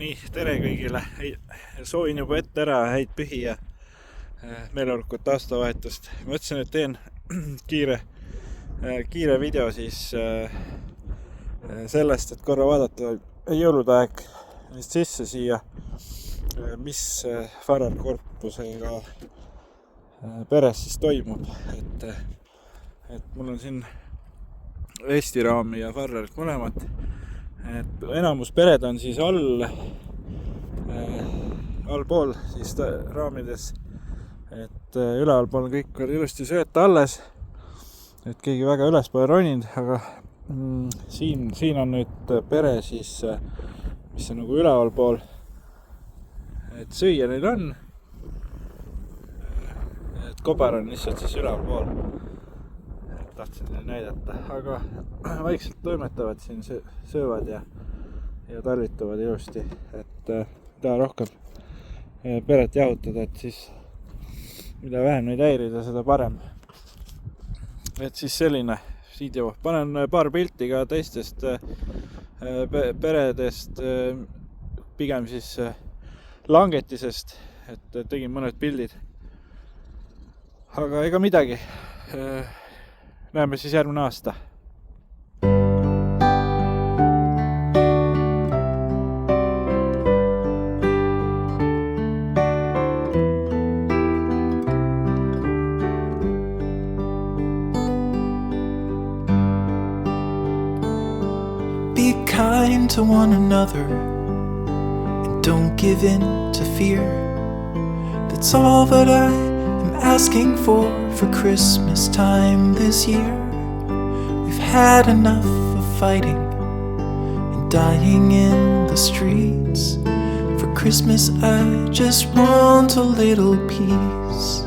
nii, tere kõigile, soovin juba ette ära häid pühi ja meeleolukat aastavahetust. Mõtlesin, et teen kiire video siis sellest, et korra vaadata jõulude aeg sisse siia, mis Farrar korpusega peres siis toimub. Et mul on siin Eesti Raami ja Farrarit mõlemad. Et enamus pered on siis allpool siis raamides, et ülevalpool on kõik veel ilusti sööta alles, et keegi väga üles pole roninud, aga siin on nüüd pere siis, mis on nagu ülevalpool, et süüa neil on, et kobar on lihtsalt siis ülevalpool. Tahtsin teile näidata, aga vaikselt toimetavad siin, söövad ja tallituvad ilusti, et mida rohkem peret jahutada, et siis mida vähem neid häirida, seda parem. Et siis selline video. Panen paar pilti ka teistest peredest, pigem siis langetisest, et tegin mõned pildid. Aga ega midagi. Näeme siis järgmine aasta. Be kind to one another and don't give in to fear. That's all that I am asking for Christmas time this year. We've had enough of fighting and dying in the streets. For Christmas I just want a little peace.